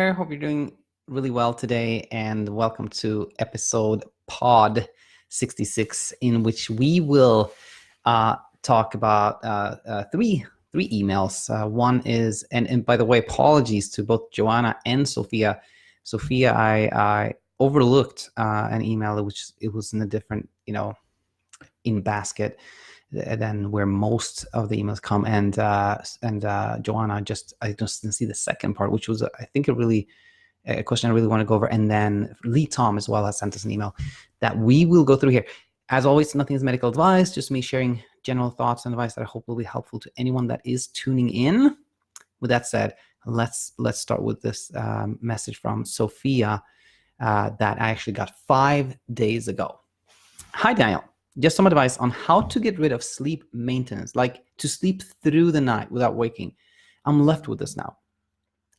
I hope you're doing really well today, and welcome to episode pod 66, in which we will talk about three emails. One is, and by the way, apologies to both Joanna and Sophia. Sophia, I overlooked an email which it was in a different, in basket than where most of the emails come, and Joanna, I just didn't see the second part, which was I think a question I really want to go over. And then Lee Tom as well has sent us an email that we will go through here. As always, nothing is medical advice, just me sharing general thoughts and advice that I hope will be helpful to anyone that is tuning in. With that said, let's start with this message from Sophia that I actually got 5 days ago. Hi, Daniel. Just some advice on how to get rid of sleep maintenance, like to sleep through the night without waking. I'm left with this now.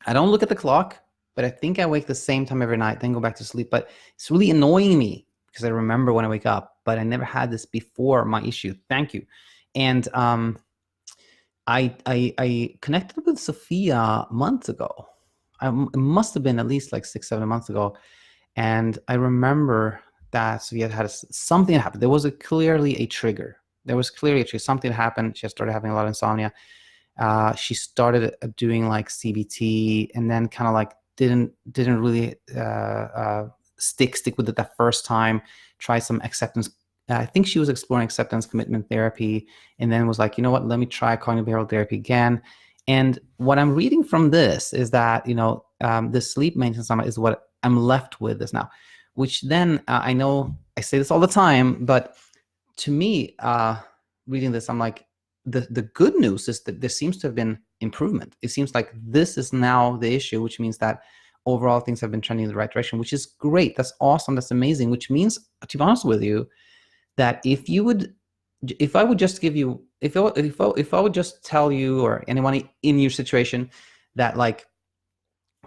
I don't look at the clock, but I think I wake the same time every night, then go back to sleep. But it's really annoying me because I remember when I wake up, but I never had this before my issue. Thank you. And I connected with Sophia months ago. It must have been at least like 6-7 months ago. And I remember that Sophia had something happened. There was clearly a trigger. Something happened. She started having a lot of insomnia. She started doing like CBT, and then kind of like didn't really stick with it that first time. Tried some acceptance. I think she was exploring acceptance commitment therapy, and then was like, you know what? Let me try cognitive behavioral therapy again. And what I'm reading from this is that the sleep maintenance is what I'm left with this now. Which then I know I say this all the time, but to me, reading this, I'm like, the good news is that there seems to have been improvement. It seems like this is now the issue, which means that overall things have been trending in the right direction, which is great. That's awesome. That's amazing. Which means, to be honest with you, that if I would just tell you or anyone in your situation that like,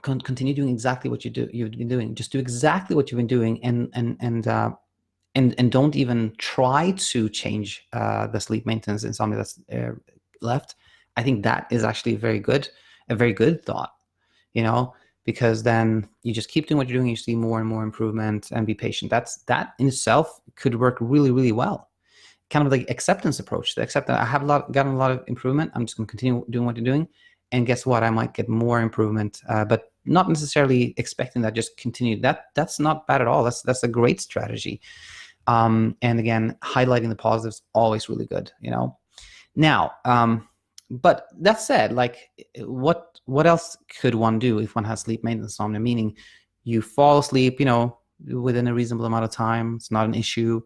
continue doing exactly what you've been doing. Just do exactly what you've been doing, and don't even try to change the sleep maintenance in something that's left. I think that is actually a very good thought, because then you just keep doing what you're doing. You see more and more improvement, and be patient. That in itself could work really, really well. Kind of like acceptance approach. Accept that I have gotten a lot of improvement. I'm just going to continue doing what you're doing. And guess what? I might get more improvement, but not necessarily expecting that just continue. That's not bad at all. That's a great strategy. And again, highlighting the positives, always really good, Now, but that said, like what else could one do if one has sleep maintenance insomnia? Meaning you fall asleep, within a reasonable amount of time. It's not an issue.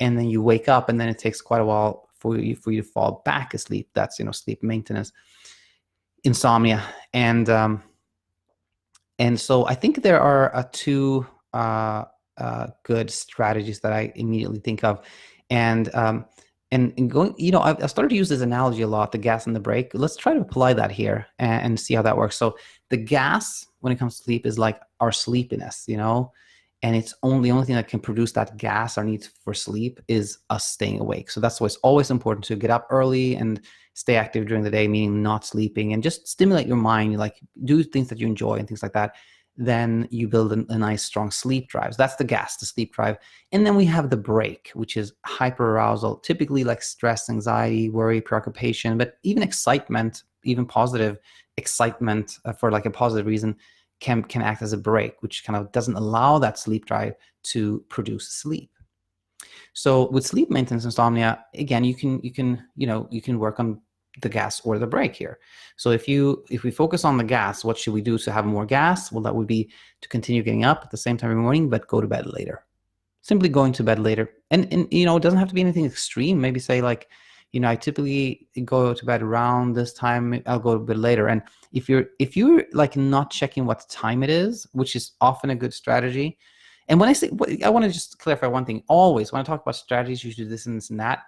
And then you wake up, and then it takes quite a while for you to fall back asleep. That's, sleep maintenance. Insomnia. And so I think there are two good strategies that I immediately think of, and going, I've started to use this analogy a lot, the gas and the brake. Let's try to apply that here and see how that works. So the gas, when it comes to sleep, is like our sleepiness, and it's the only thing that can produce that gas, our need for sleep, is us staying awake. So that's why it's always important to get up early and stay active during the day, meaning not sleeping, and just stimulate your mind, like do things that you enjoy and things like that. Then you build a nice, strong sleep drive. So that's the gas, the sleep drive. And then we have the brake, which is hyperarousal, typically like stress, anxiety, worry, preoccupation, but even excitement, even positive excitement for like a positive reason can act as a brake, which kind of doesn't allow that sleep drive to produce sleep. So with sleep maintenance insomnia, again, you can work on the gas or the brake here. So if we focus on the gas, what should we do to have more gas? Well, that would be to continue getting up at the same time every morning, but go to bed later. Simply going to bed later. And it doesn't have to be anything extreme. Maybe say like, I typically go to bed around this time, I'll go a bit later. And if you're like not checking what time it is, which is often a good strategy. And when I say, I want to just clarify one thing. Always, when I talk about strategies, you should do this and this and that.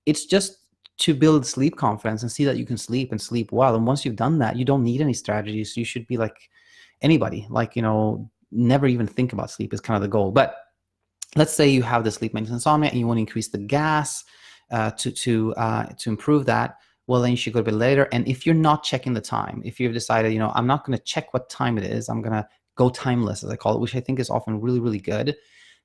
It's just to build sleep confidence and see that you can sleep and sleep well. And once you've done that, you don't need any strategies. You should be like anybody, like, never even think about sleep is kind of the goal. But let's say you have the sleep maintenance insomnia and you want to increase the gas to improve that. well, then you should go to bed later. And if you're not checking the time, if you've decided, I'm not going to check what time it is, I'm going to go timeless, as I call it, which I think is often really, really good,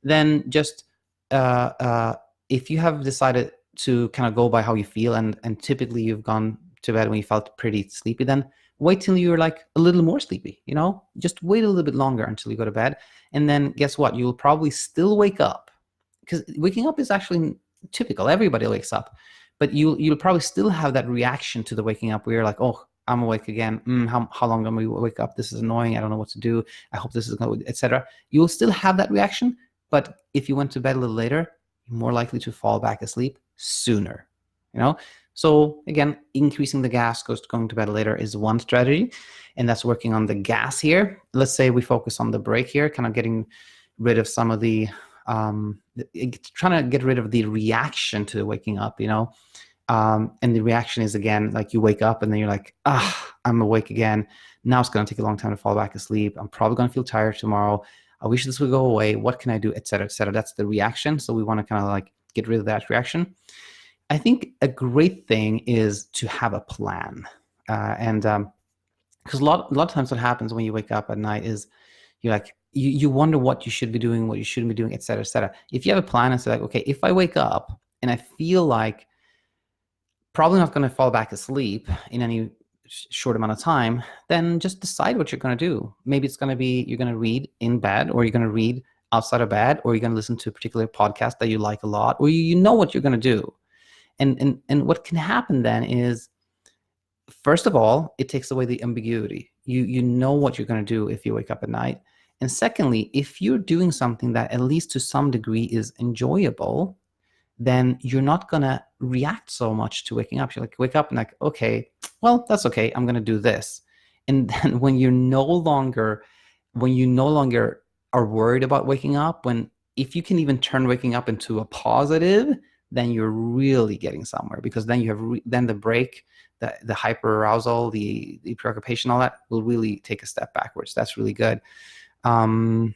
then just if you have decided to kind of go by how you feel, and typically you've gone to bed when you felt pretty sleepy, then wait till you're like a little more sleepy, just wait a little bit longer until you go to bed. And then guess what? You'll probably still wake up, because waking up is actually typical. Everybody wakes up, but you'll probably still have that reaction to the waking up where you're like, oh, I'm awake again. How long am I wake up? This is annoying. I don't know what to do. I hope this is going, etc. You'll still have that reaction, but if you went to bed a little later, you're more likely to fall back asleep sooner. So again, increasing the gas, going to bed later is one strategy, and that's working on the gas here. Let's say we focus on the break here, kind of getting rid of some of the trying to get rid of the reaction to waking up, and the reaction is, again, like you wake up and then you're like, I'm awake again. Now it's going to take a long time to fall back asleep. I'm probably going to feel tired tomorrow. I wish this would go away. What can I do, etc., etc. That's the reaction. So we want to kind of like get rid of that reaction. I think a great thing is to have a plan, and because a lot of times what happens when you wake up at night is you're like, you wonder what you should be doing, what you shouldn't be doing, et cetera, et cetera. If you have a plan and say like, okay, if I wake up and I feel like probably not going to fall back asleep in any short amount of time, then just decide what you're going to do. Maybe it's going to be you're going to read in bed, or you're going to read outside of bed, or you're going to listen to a particular podcast that you like a lot, or you know what you're going to do. And what can happen then is, first of all, it takes away the ambiguity. You know what you're going to do if you wake up at night. And secondly, if you're doing something that at least to some degree is enjoyable, then you're not going to react so much to waking up. You're like, wake up and like, okay, well, that's okay. I'm going to do this. And then when you no longer are worried about waking up, if you can even turn waking up into a positive, then you're really getting somewhere, because then you have then the break, the hyper arousal, the preoccupation, all that will really take a step backwards. That's really good. Just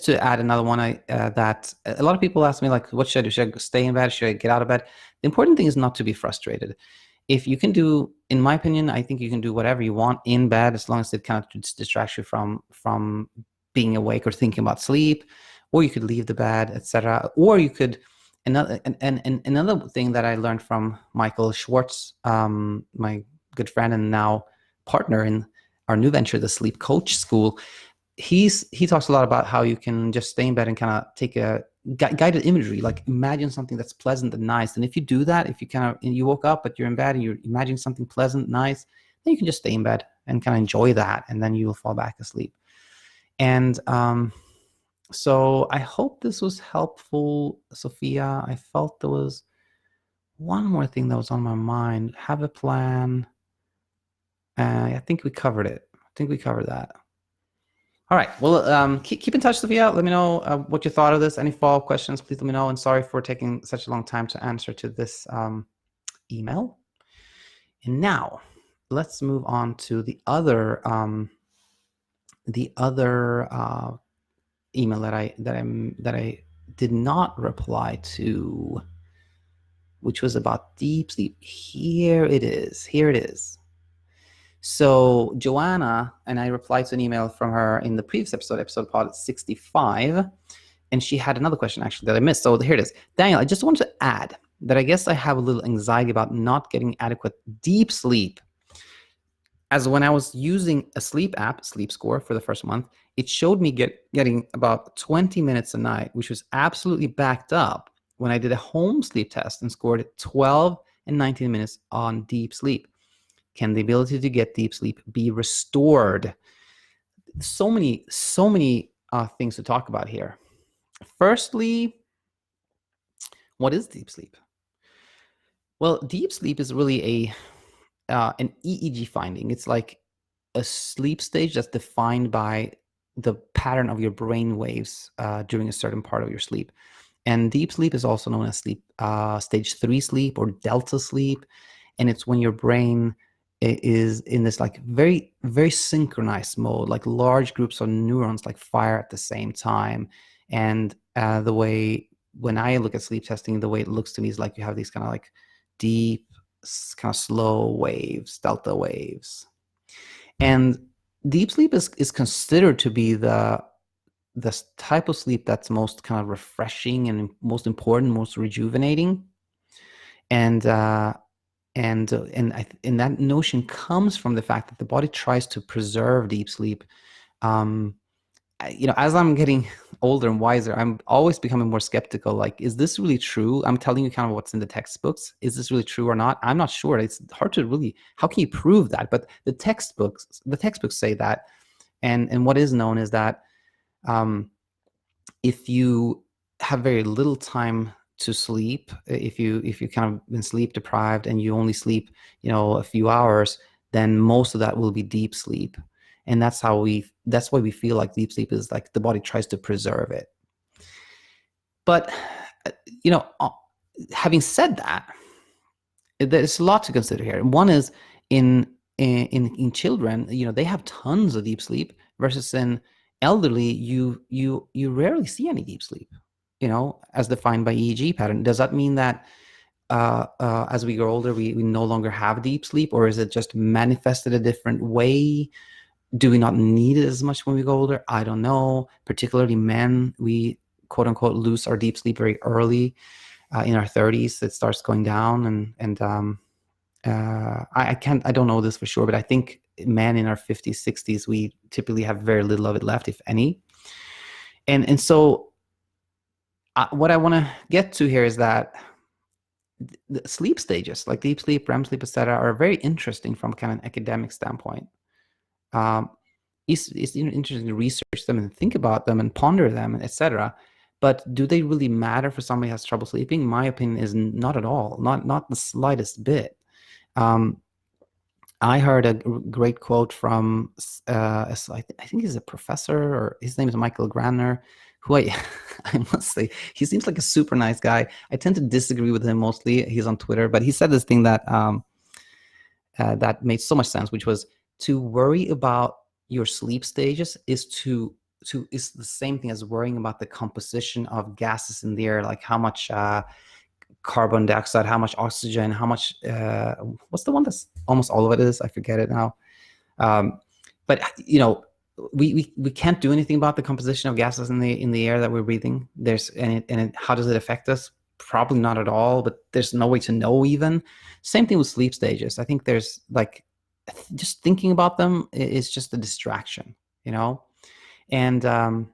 to add another one, that a lot of people ask me, like, what should I do? Should I stay in bed? Should I get out of bed? The important thing is not to be frustrated. If you can do, in my opinion, I think you can do whatever you want in bed, as long as it kind of distracts you from being awake or thinking about sleep, or you could leave the bed, etc. Or you could, another thing that I learned from Michael Schwartz, my good friend and now partner in our new venture, the Sleep Coach School, he talks a lot about how you can just stay in bed and kind of take a guided imagery, like imagine something that's pleasant and nice. And if you do that, if you you woke up but you're in bed and you're imagining something pleasant, nice, then you can just stay in bed and kind of enjoy that, and then you will fall back asleep. And so I hope this was helpful, Sophia. I felt there was one more thing that was on my mind. Have a plan. I think we covered it. I think we covered that. All right. Well, keep in touch, Sophia. Let me know what you thought of this. Any follow-up questions, please let me know. And sorry for taking such a long time to answer to this email. And now let's move on to the other email that I did not reply to, which was about deep sleep. Here it is. So Joanna, and I replied to an email from her in the previous episode pod 65, and she had another question actually that I missed. So here it is. Daniel, I just wanted to add that I guess I have a little anxiety about not getting adequate deep sleep, as when I was using a sleep app, Sleep Score, for the first month, it showed me getting about 20 minutes a night, which was absolutely backed up when I did a home sleep test and scored 12 and 19 minutes on deep sleep. Can the ability to get deep sleep be restored? So many things to talk about here. Firstly, what is deep sleep? Well, deep sleep is really an EEG finding. It's like a sleep stage that's defined by the pattern of your brain waves during a certain part of your sleep. And deep sleep is also known as sleep stage 3 sleep or delta sleep. And it's when your brain is in this like very, very synchronized mode, like large groups of neurons like fire at the same time. And the way when I look at sleep testing, the way it looks to me is like you have these kind of like deep, kind of slow waves, delta waves. And deep sleep is considered to be the type of sleep that's most kind of refreshing and most important, most rejuvenating. And and that notion comes from the fact that the body tries to preserve deep sleep. As I'm getting older and wiser, I'm always becoming more skeptical. Like, is this really true? I'm telling you kind of what's in the textbooks. Is this really true or not? I'm not sure. It's hard to really, how can you prove that? But the textbooks say that. And what is known is that if you have very little time to sleep, if you kind of been sleep deprived and you only sleep, a few hours, then most of that will be deep sleep. And that's why we feel like deep sleep is like the body tries to preserve it. But, having said that, there's a lot to consider here. One is in children, they have tons of deep sleep, versus in elderly, you rarely see any deep sleep, as defined by EEG pattern. Does that mean that as we grow older, we no longer have deep sleep, or is it just manifested a different way? Do we not need it as much when we go older? I don't know. Particularly men, we quote unquote lose our deep sleep very early. In our 30s, it starts going down, and I don't know this for sure, but I think men in our 50s, 60s, we typically have very little of it left, if any. And so what I want to get to here is that the sleep stages, like deep sleep, REM sleep, etc., are very interesting from kind of an academic standpoint. It's interesting to research them and think about them and ponder them, etc. But do they really matter for somebody who has trouble sleeping? My opinion is not at all, not the slightest bit. I heard a great quote from, I think he's a professor, or his name is Michael Granner, who I must say, he seems like a super nice guy. I tend to disagree with him mostly. He's on Twitter, but he said this thing that that made so much sense, which was to worry about your sleep stages is is the same thing as worrying about the composition of gases in the air, like how much carbon dioxide, how much oxygen, how much what's the one that's almost all of it is? I forget it now. But we can't do anything about the composition of gases in the air that we're breathing. How does it affect us? Probably not at all, but there's no way to know even. Same thing with sleep stages. I think there's like, just thinking about them is just a distraction, and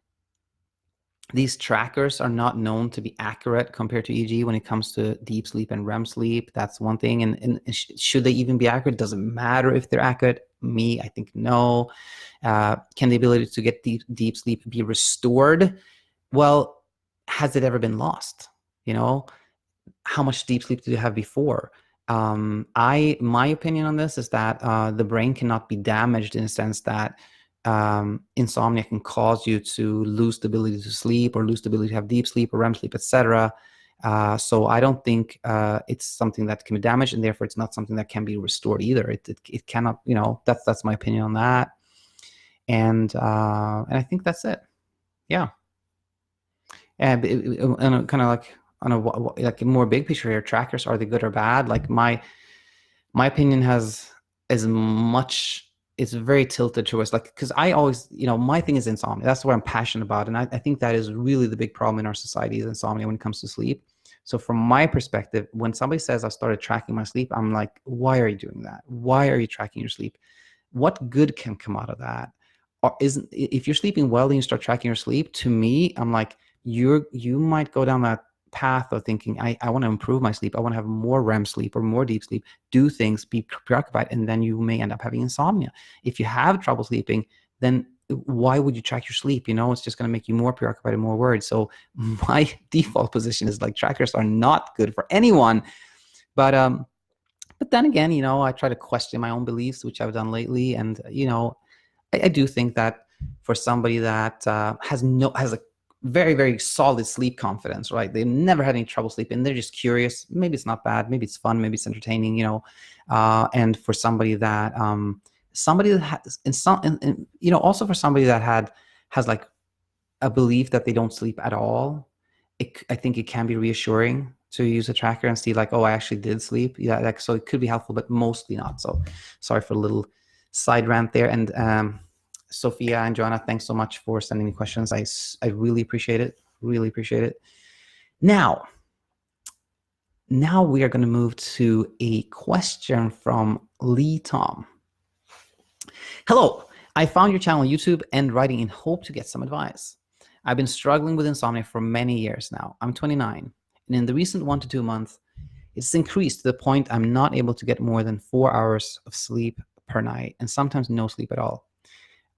these trackers are not known to be accurate compared to EEG when it comes to deep sleep and REM sleep. That's one thing. And should they even be accurate? Doesn't matter if they're accurate. I think no. Can the ability to get deep sleep be restored? Well, has it ever been lost? How much deep sleep did you have before? My opinion on this is that the brain cannot be damaged in a sense that insomnia can cause you to lose the ability to sleep, or lose the ability to have deep sleep or REM sleep, etc. So I don't think it's something that can be damaged, and therefore it's not something that can be restored either. It cannot, that's my opinion on that. And I think that's it. Yeah. And kind of like on a more big picture here, trackers, are they good or bad? Like my opinion has as much, it's very tilted towards, like, because I always, my thing is insomnia. That's what I'm passionate about. And I think that is really the big problem in our society, is insomnia when it comes to sleep. So from my perspective, when somebody says I started tracking my sleep, I'm like, why are you doing that? Why are you tracking your sleep? What good can come out of that? Or if you're sleeping well and you start tracking your sleep, to me, I'm like, you might go down that path of thinking, I want to improve my sleep. I want to have more REM sleep or more deep sleep, do things, be preoccupied, and then you may end up having insomnia. If you have trouble sleeping, then why would you track your sleep? It's just going to make you more preoccupied and more worried. So my default position is like, trackers are not good for anyone. But then again, I try to question my own beliefs, which I've done lately. And, I do think that for somebody that has a very, very solid sleep confidence, right? They've never had any trouble sleeping. They're just curious. Maybe it's not bad. Maybe it's fun. Maybe it's entertaining, and for somebody that, has also for somebody that has like a belief that they don't sleep at all, I think it can be reassuring to use a tracker and see like, oh, I actually did sleep. Yeah, like, so it could be helpful, but mostly not. So sorry for a little side rant there. And Sophia and Joanna, thanks so much for sending me questions. I really appreciate it. Really appreciate it. Now we are going to move to a question from Lee Tom. Hello, I found your channel on YouTube and writing in hope to get some advice. I've been struggling with insomnia for many years now. I'm 29, and in the recent 1 to 2 months, it's increased to the point I'm not able to get more than 4 hours of sleep per night, and sometimes no sleep at all.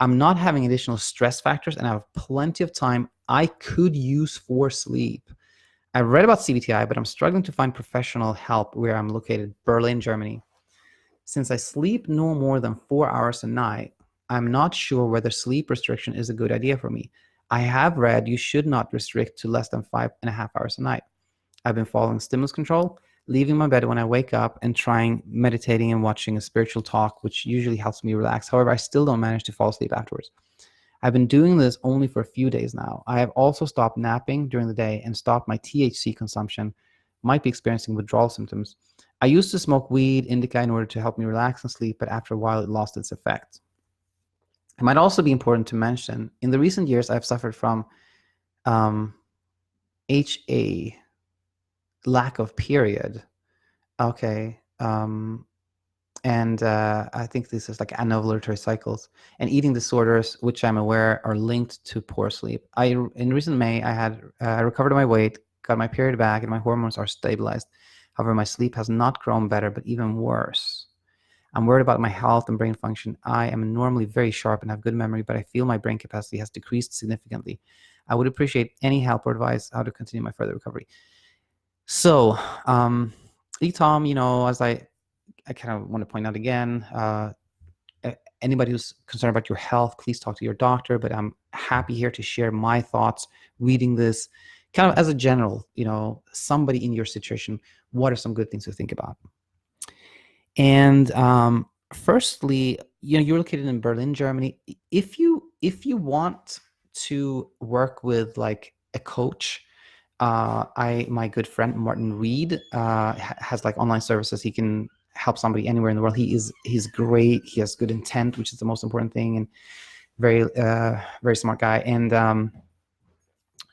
I'm not having additional stress factors, and I have plenty of time I could use for sleep. I've read about CBTI, but I'm struggling to find professional help where I'm located, Berlin, Germany. Since I sleep no more than 4 hours a night, I'm not sure whether sleep restriction is a good idea for me. I have read you should not restrict to less than 5.5 hours a night. I've been following stimulus control, leaving my bed when I wake up, and trying meditating and watching a spiritual talk, which usually helps me relax. However, I still don't manage to fall asleep afterwards. I've been doing this only for a few days now. I have also stopped napping during the day and stopped my THC consumption. Might be experiencing withdrawal symptoms. I used to smoke weed, indica, in order to help me relax and sleep, but after a while it lost its effect. It might also be important to mention, in the recent years, I've suffered from HA, lack of period. Okay. And I think this is like anovulatory cycles and eating disorders, which I'm aware are linked to poor sleep. In recent May, I recovered my weight, got my period back, and my hormones are stabilized. However, my sleep has not grown better, but even worse. I'm worried about my health and brain function. I am normally very sharp and have good memory, but I feel my brain capacity has decreased significantly. I would appreciate any help or advice how to continue my further recovery. So, Tom, as I kind of want to point out again, anybody who's concerned about your health, please talk to your doctor, but I'm happy here to share my thoughts reading this kind of as a general, somebody in your situation, what are some good things to think about? And firstly, you're located in Berlin, Germany. If you want to work with like a coach, my good friend Martin Reed has like online services. He can help somebody anywhere in the world. He's great. He has good intent, which is the most important thing, and very smart guy.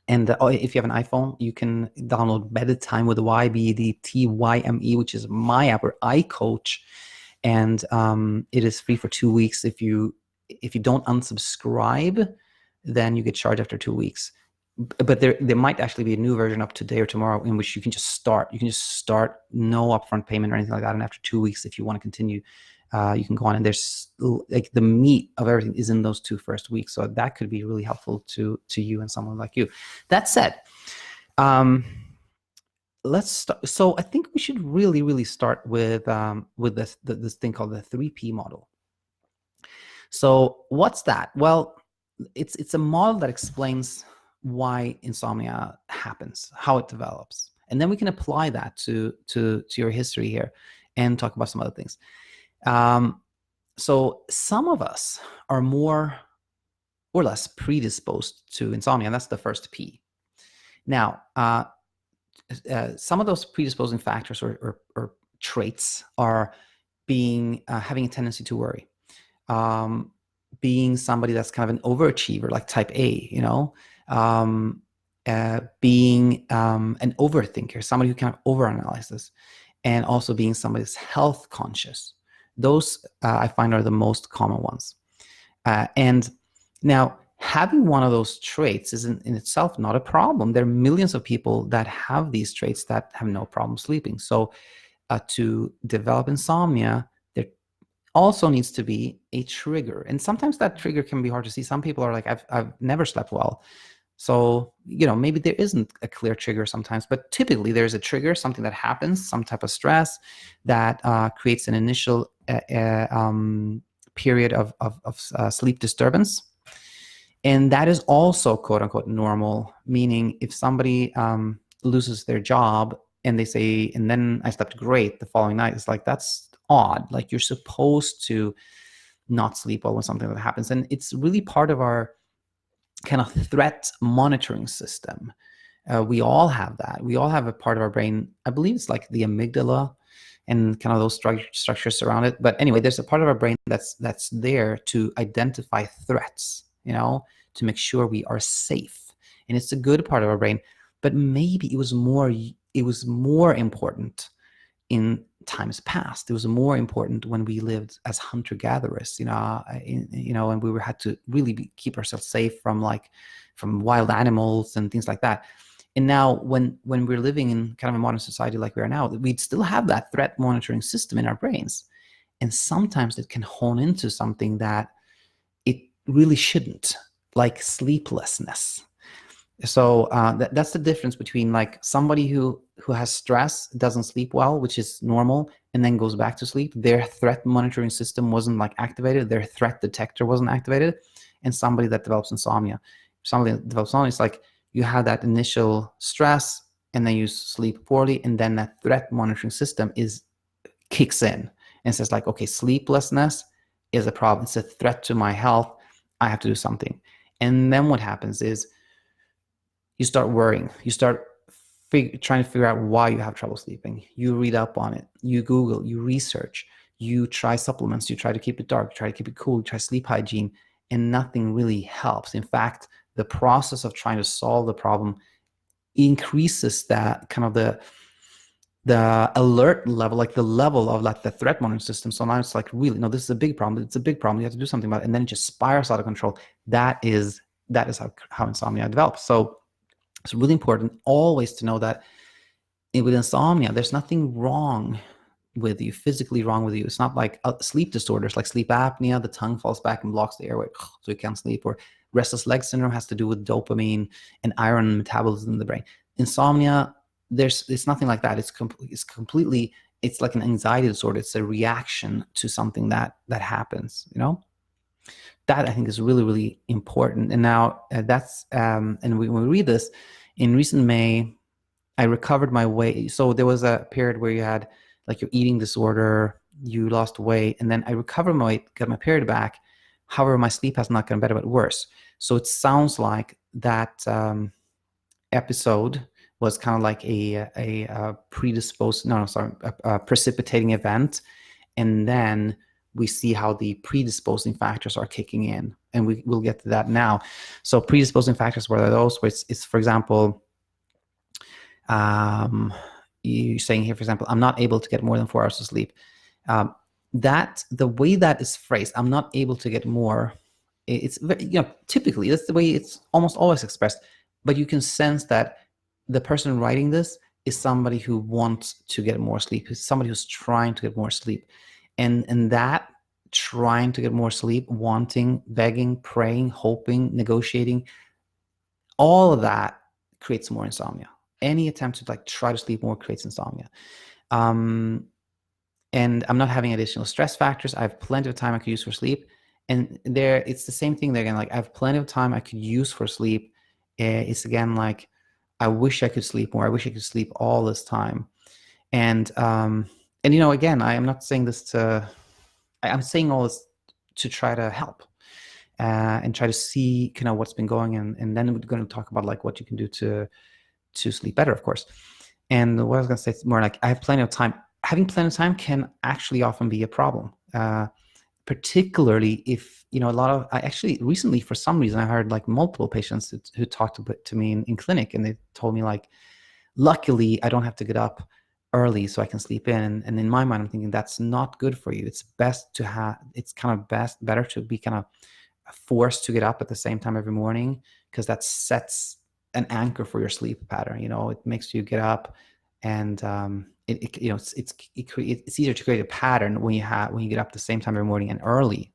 And if you have an iPhone, you can download Bedtime with YBDTYME, which is my app, or iCoach, and it is free for 2 weeks. If you don't unsubscribe, then you get charged after 2 weeks. But there might actually be a new version up today or tomorrow in which you can just start. You can just start, no upfront payment or anything like that. And after 2 weeks, if you want to continue, you can go on. And there's like the meat of everything is in those 2 first weeks. So that could be really helpful to you and someone like you. That said, let's start. So I think we should really start with this thing called the 3P model. So what's that? Well, it's a model that explains why insomnia happens, how it develops, and then we can apply that to your history here and talk about some other things. So some of us are more or less predisposed to insomnia, and that's the first P. Now, some of those predisposing factors or traits are having a tendency to worry, being somebody that's kind of an overachiever, like type A, being an overthinker, somebody who kind of overanalyzes, and also being somebody that's health conscious. Those I find are the most common ones. And now, having one of those traits is in itself not a problem. There are millions of people that have these traits that have no problem sleeping. So to develop insomnia, there also needs to be a trigger. And sometimes that trigger can be hard to see. Some people are like, I've never slept well. So, maybe there isn't a clear trigger sometimes, but typically there's a trigger, something that happens, some type of stress that creates an initial period of sleep disturbance. And that is also quote unquote normal, meaning if somebody loses their job and they say, and then I slept great the following night, it's like, that's odd. Like, you're supposed to not sleep well when something like that happens. And it's really part of our kind of threat monitoring system. We all have that. We all have a part of our brain, I believe it's like the amygdala and kind of those structures around it. But anyway, there's a part of our brain that's there to identify threats, to make sure we are safe. And it's a good part of our brain. But maybe it was more important in times past. It was more important when we lived as hunter-gatherers, and we had to really keep ourselves safe from wild animals and things like that. And now when we're living in kind of a modern society like we are now, we'd still have that threat monitoring system in our brains. And sometimes it can hone into something that it really shouldn't, like sleeplessness. So that's the difference between like somebody who has stress, doesn't sleep well, which is normal, and then goes back to sleep. Their threat monitoring system wasn't like activated. Their threat detector wasn't activated. And somebody that develops insomnia. Somebody that develops insomnia is like you have that initial stress and then you sleep poorly, and then that threat monitoring system kicks in and says like, okay, sleeplessness is a problem. It's a threat to my health. I have to do something. And then what happens is you start worrying. You start trying to figure out why you have trouble sleeping. You read up on it. You Google. You research. You try supplements. You try to keep it dark. You try to keep it cool. You try sleep hygiene. And nothing really helps. In fact, the process of trying to solve the problem increases that kind of the alert level, like the level of like the threat monitoring system. So now it's like, really, no, this is a big problem. It's a big problem. You have to do something about it. And then it just spirals out of control. That is how insomnia develops. So it's really important always to know that with insomnia, there's nothing wrong with you, physically wrong with you. It's not like sleep disorders like sleep apnea, the tongue falls back and blocks the airway, so you can't sleep, or restless leg syndrome has to do with dopamine and iron metabolism in the brain. Insomnia, it's nothing like that. It's completely, it's like an anxiety disorder. It's a reaction to something that happens, That I think is really, really important. And now that's, and when we read this, in recent May, I recovered my weight. So there was a period where you had like your eating disorder, you lost weight, and then I recovered my weight, got my period back. However, my sleep has not gotten better, but worse. So it sounds like that episode was kind of like a precipitating event. And then we see how the predisposing factors are kicking in. And we'll get to that now. So predisposing factors, what are those? Where it's for example, you're saying here, for example, I'm not able to get more than 4 hours of sleep. That the way that is phrased, I'm not able to get more, it's very, typically that's the way it's almost always expressed, but you can sense that the person writing this is somebody who wants to get more sleep, is somebody who's trying to get more sleep. And that trying to get more sleep, wanting, begging, praying, hoping, negotiating, all of that creates more insomnia. Any attempt to like try to sleep more creates insomnia. And I'm not having additional stress factors. I have plenty of time I could use for sleep. And there, it's the same thing there again. Like I have plenty of time I could use for sleep. It's again like, I wish I could sleep more. I wish I could sleep all this time. And again, I am not saying this I'm saying all this to try to help and try to see kind of what's been going on. And then we're going to talk about like what you can do to sleep better, of course. And what I was going to say is more like, I have plenty of time. Having plenty of time can actually often be a problem, particularly if, I actually recently, for some reason, I heard like multiple patients who talked to me in clinic, and they told me like, luckily I don't have to get up early so I can sleep in. And in my mind, I'm thinking that's not good for you. It's best to better to be kind of forced to get up at the same time every morning, because that sets an anchor for your sleep pattern. It makes you get up, and it's easier to create a pattern when you get up at the same time every morning and early.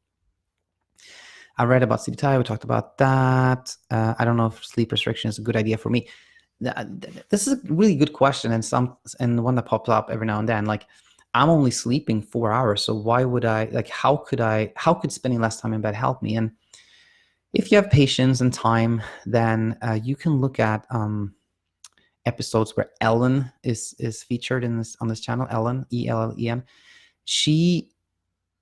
I read about CBTI. We talked about that. I don't know if sleep restriction is a good idea for me. This is a really good question, and one that pops up every now and then. Like, I'm only sleeping 4 hours, so why would I, like, how could spending less time in bed help me? And if you have patience and time, then you can look at episodes where Ellen is featured on this channel. Ellen, Ellen. She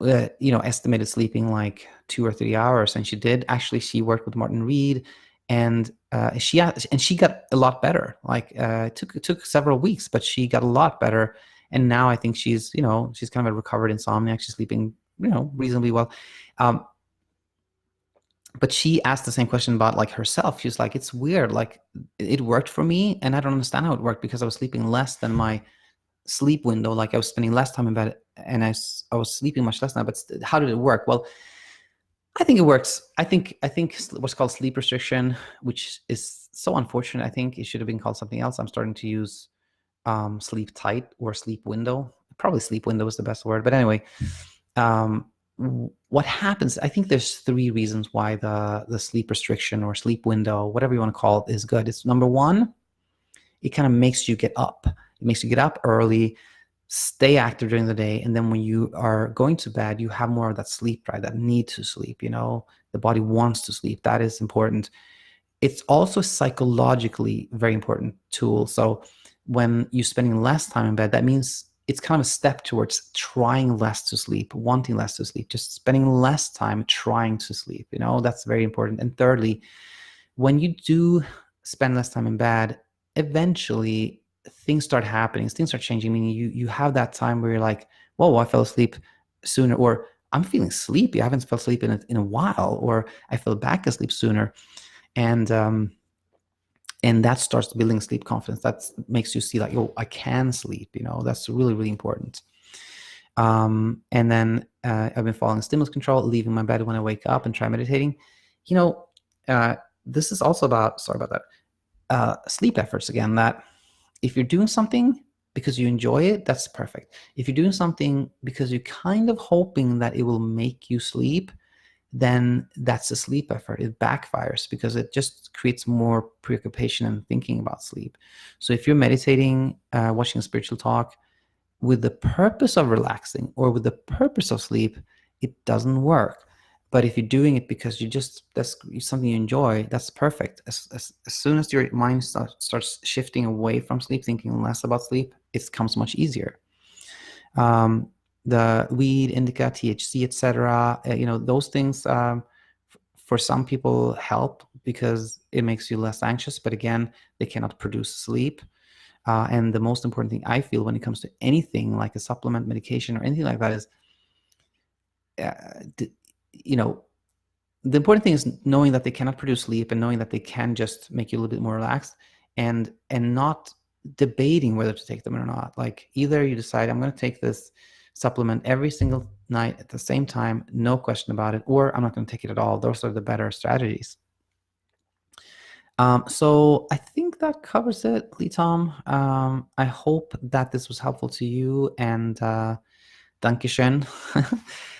estimated sleeping like 2 or 3 hours, and she worked with Martin Reed, and she got a lot better. Like it took several weeks, but she got a lot better. And now I think she's she's kind of a recovered insomniac. She's sleeping reasonably well. But she asked the same question about like herself. She's like, it's weird. Like it worked for me, and I don't understand how it worked because I was sleeping less than my sleep window. Like I was spending less time in bed, and I was sleeping much less now. But how did it work? Well, I think it works. I think what's called sleep restriction, which is so unfortunate. I think it should have been called something else. I'm starting to use sleep tight or sleep window. Probably sleep window is the best word. But anyway, what happens, I think there's 3 reasons why the sleep restriction or sleep window, whatever you want to call it, is good. It's number 1, it kind of makes you get up. It makes you get up early, stay active during the day, and then when you are going to bed, you have more of that sleep drive, that need to sleep. The body wants to sleep. That is important. It's also psychologically very important tool. So when you're spending less time in bed, that means it's kind of a step towards trying less to sleep, wanting less to sleep, just spending less time trying to sleep. That's very important. And thirdly, when you do spend less time in bed, eventually things start happening, things start changing. Meaning you have that time where you're like, whoa, I fell asleep sooner, or I'm feeling sleepy. I haven't fell asleep in a while, or I fell back asleep sooner. And that starts building sleep confidence. That makes you see like, oh, I can sleep. That's really, really important. And then I've been following stimulus control, leaving my bed when I wake up and try meditating. This is also about, sorry about that, sleep efforts again, that if you're doing something because you enjoy it, that's perfect. If you're doing something because you're kind of hoping that it will make you sleep, then that's a sleep effort. It backfires because it just creates more preoccupation and thinking about sleep. So if you're meditating, watching a spiritual talk with the purpose of relaxing or with the purpose of sleep, it doesn't work. But if you're doing it because that's something you enjoy, that's perfect. As soon as your mind starts shifting away from sleep, thinking less about sleep, it comes much easier. The weed, indica, THC, etc. Those things for some people help because it makes you less anxious. But again, they cannot produce sleep. And the most important thing I feel when it comes to anything like a supplement, medication, or anything like that is, the important thing is knowing that they cannot produce sleep and knowing that they can just make you a little bit more relaxed, and not debating whether to take them or not. Like either you decide I'm going to take this supplement every single night at the same time, no question about it, or I'm not going to take it at all. Those are the better strategies. So I think that covers it, Lee Tom. I hope that this was helpful to you, and Dankeschön.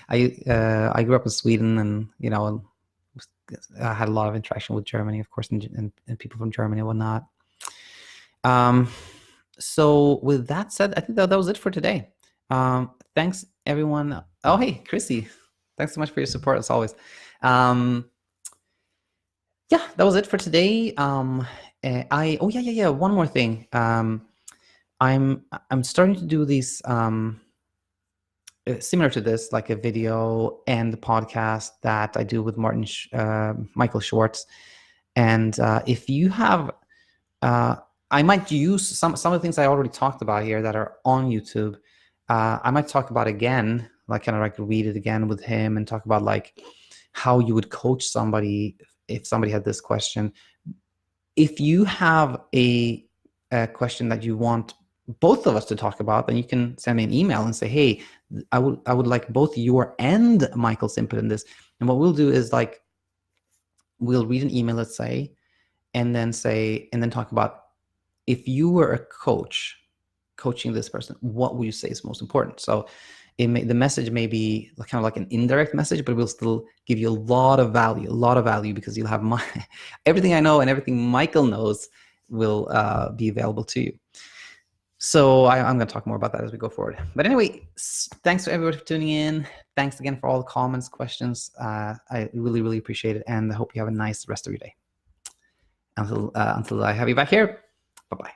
I grew up in Sweden, and I had a lot of interaction with Germany, of course, and people from Germany and whatnot. So with that said, I think that was it for today. Thanks everyone. Oh, hey, Chrissy. Thanks so much for your support as always. Yeah, that was it for today. Oh yeah. One more thing. I'm starting to do these similar to this, like a video and the podcast that I do with Michael Schwartz. And if you have, I might use some of the things I already talked about here that are on YouTube. I might talk about again, like kind of like read it again with him and talk about like how you would coach somebody if somebody had this question. If you have a question that you want both of us to talk about, then you can send me an email and say, hey, I would like both your and Michael's input in this. And what we'll do is like, we'll read an email, let's say, and then talk about, if you were a coach coaching this person, what would you say is most important? So the message may be kind of like an indirect message, but it will still give you a lot of value because you'll have everything I know and everything Michael knows will be available to you. So I'm going to talk more about that as we go forward. But anyway, thanks to everybody for tuning in. Thanks again for all the comments, questions. I really, really appreciate it. And I hope you have a nice rest of your day. Until I have you back here. Bye-bye.